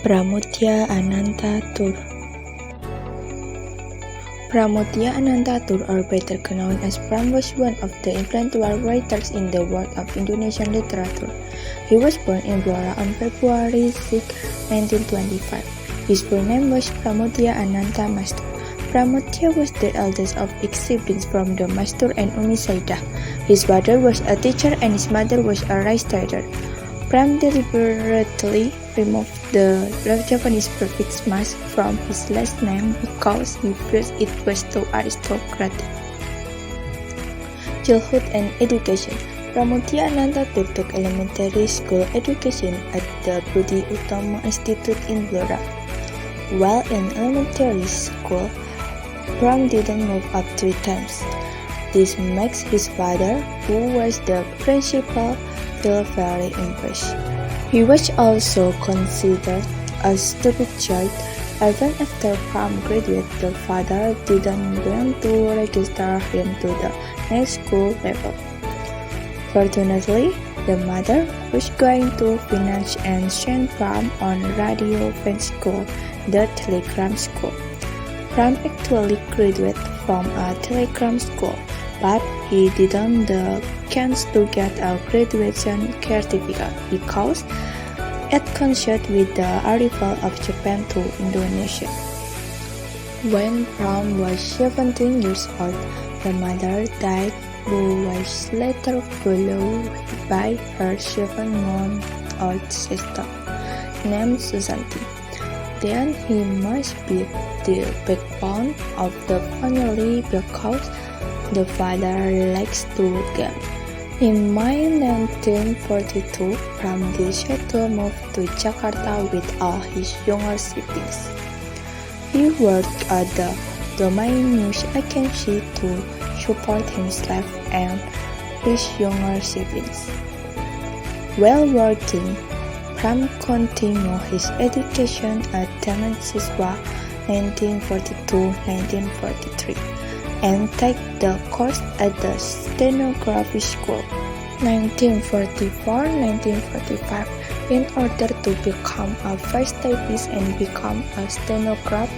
Pramoedya Ananta Toer. Pramoedya Ananta Toer, or better known as Pram, was one of the influential writers in the world of Indonesian literature. He was born in Blora on February 6, 1925. His full name was Pramoedya Ananta Master. Pramoedya was the eldest of 8 siblings from the Master and Umi Saidah. His father was a teacher and his mother was a rice trader. Pram deliberately removed the Japanese prefix mas from his last name because he feared it was too aristocratic. Childhood and education. Pramoedya Ananta Toer took elementary school education at the Budi Utama Institute in Blora. While in elementary school, Pram didn't move up 3 times. This makes his father, who was the principal, feel very impressed. He was also considered a stupid child. Even after Pram graduated, the father didn't want to register him to the next school level. Fortunately, the mother was going to finance and send Pram on radio fence school, the telegram school. Pram actually graduated from a telegram school, but he didn't the chance to get a graduation certificate because it coincided with the arrival of Japan to Indonesia. When Pram was 17 years old, the mother died, who was later followed by her 7-month-old sister, named Susanti. Then he must be the backbone of the family because the father likes to gamble. In May 1942, Pram decided to move to Jakarta with all his younger siblings. He worked at the Domain News Agency to support himself and his younger siblings. While working, Pram continued his education at Taman Siswa 1942-1943 and take the course at the stenography school 1944-1945 in order to become a vice typist and become a stenographer.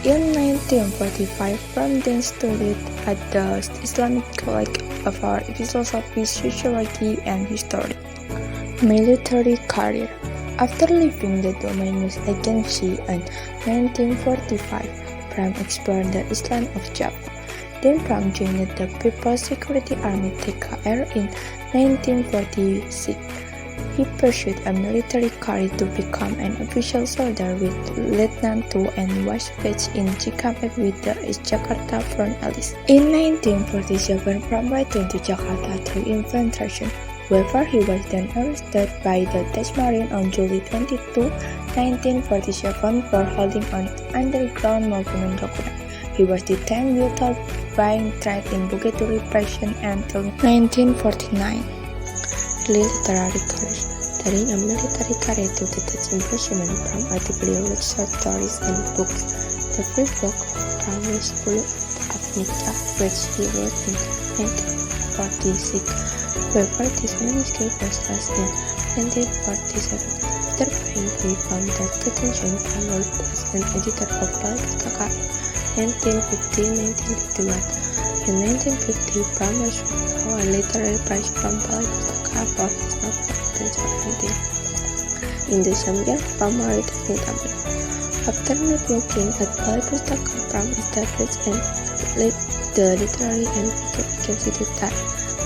In 1945, Pram then studied at the Islamic College of Philosophy, Sociology, and History. Military career. After leaving the Domain News Agency in 1945, Pram explored the Islam of Java. Then Pram joined the People's Security Army (TKR) in 1946. He pursued a military career to become an official soldier with Lieutenant 2 and was placed in Cikampek with the East Jakarta Front Allies. In 1947, Pram returned to Jakarta through infiltration. However, he was then arrested by the Dutch Marine on July 22, 1947 for holding an underground movement document. He was detained without being tried in Bukit Duri prison until 1949. Literary career. During a military career to the Dutch imprisonment, Pram actively wrote short stories and books. The first book of Pram was Bulu of Nikah, which he wrote in 1946. However, this manuscript was lost in 1947. After being free from that detention, Pram worked as an editor of Balai Pustaka in 1950-1951. In 1950, Pram received a literary prize from Balai Pustaka for his novel 1917. In the same year, Pram married Ananta. After not working at Balai Pustaka, Pram established and led the literary and agency to time.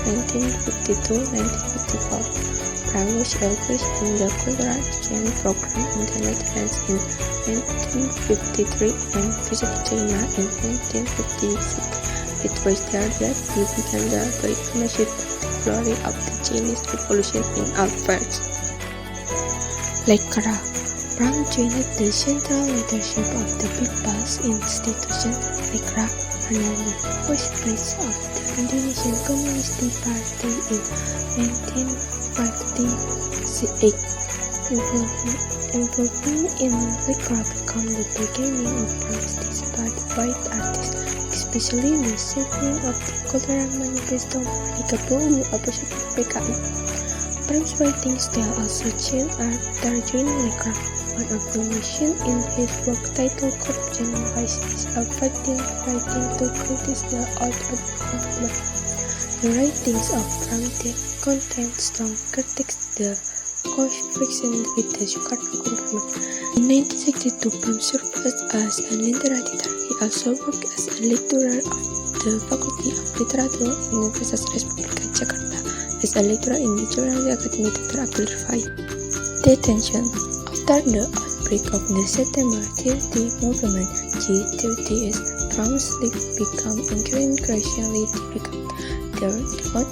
1952-1954. Pram was engaged in the cultural exchange program in the Netherlands in 1953 and visited China in 1956. It was there that he began the diplomacy glory of the Chinese Revolution in advance. Lekra. Pram joined the central leadership of the People's Institution. Lekra Ananda was president of the Indonesian Communist Party in 1958. Involvement in Lekra became the beginning of Pram's despite white artists, especially the signing of the Cultural Manifesto Mereka Bulu opposite PKI. Pram's writing style also changed after joining Lekra. One of the missions in his work titled Corruption Vice is avoiding writing to criticize the art of government. The writings of Pram contain strong critiques the confliction with the Jakarta government. In 1962, Pram served as a literary editor. He also worked as a lecturer of the Faculty of Literature Universitas Republika Jakarta, as a lecturer in the Journal Academy Dr. Abdul Rifai. Detention. After the outbreak of the September 30 movement, G30s, Pram's life became increasingly difficult. Throughout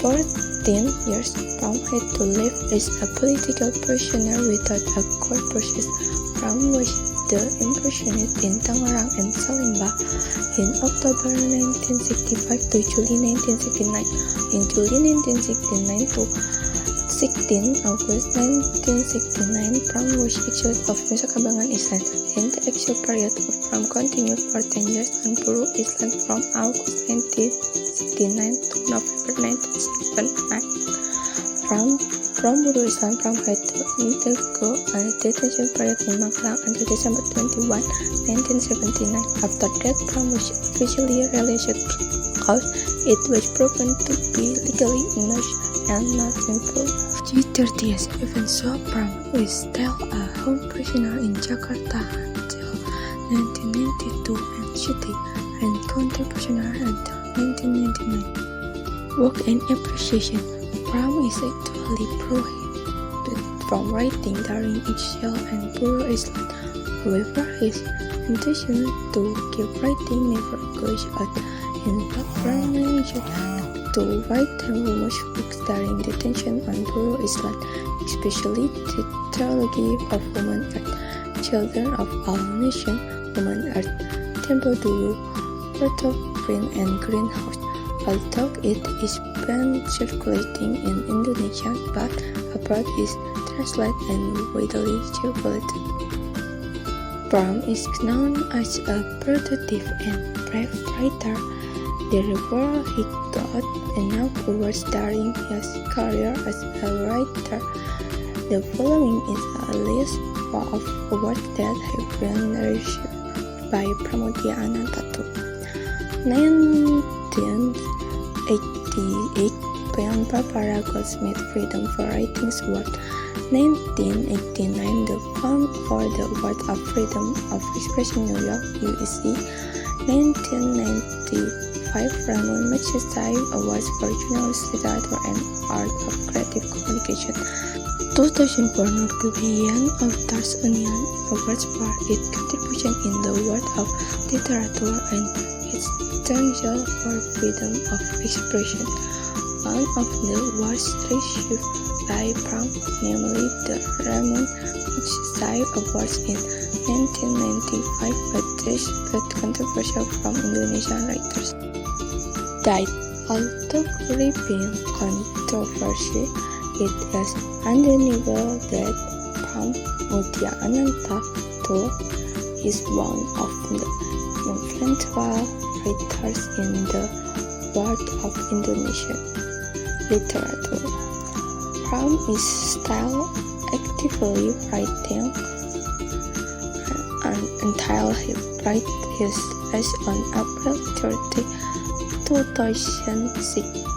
14 years, Pram had to live as a political prisoner without a court process. Pram was imprisoned in Tangerang and Salemba in October 1965 to July 1969. In July 1969 to 16 August 1969, Pram was exiled of Nusa Kambangan Island, and the exile period of Pram continued for 10 years on Buru Island from August 1969 to November 1979. From Buru Island, Pram had to undergo a detention period in Magelang until December 21, 1979. After that, Pram was officially released because it was proven to be legally innocent and not involved. G30s even saw Pram is still a home prisoner in Jakarta until 1992 and City and counter prisoner until 1999. Work and appreciation. Pram is actually prohibited from writing during exile and Buru Island. However, his intention to keep writing never goes out. In fact, Pram managed to write numerous books during detention on Buru Island, especially the trilogy of Woman Earth, Children of All Nations, Woman Earth, Tempo Dulu, Earth of Green and Greenhouse. Although it is been circulating in Indonesia, but abroad is translated and widely circulated. Pram is known as a productive and brave writer. Therefore, he got enough awards during his career as a writer. The following is a list of awards that have been received by Pramoedya Ananta. 1988 Beyond Barbara Goldsmith Freedom for Writing Award. 1989 the Fund for the Award of Freedom of Expression New York, USA. 1995 Ramon Magsaysay Awards for Journalism, Literature, and Art of Creative Communication. 2004 North Korean Authors Union Awards for its contribution in the world of literature and its potential for freedom of expression. One of the awards received by Pram, namely the Ramon Magsaysay Awards in 1995, but controversial from Indonesian writers. Died. Although grieving controversy, it is undeniable that Pramoedya Ananta Toer is one of the influential writers in the world of Indonesian literature. Pram is still actively writing until he wrote his last on April 30, 2006.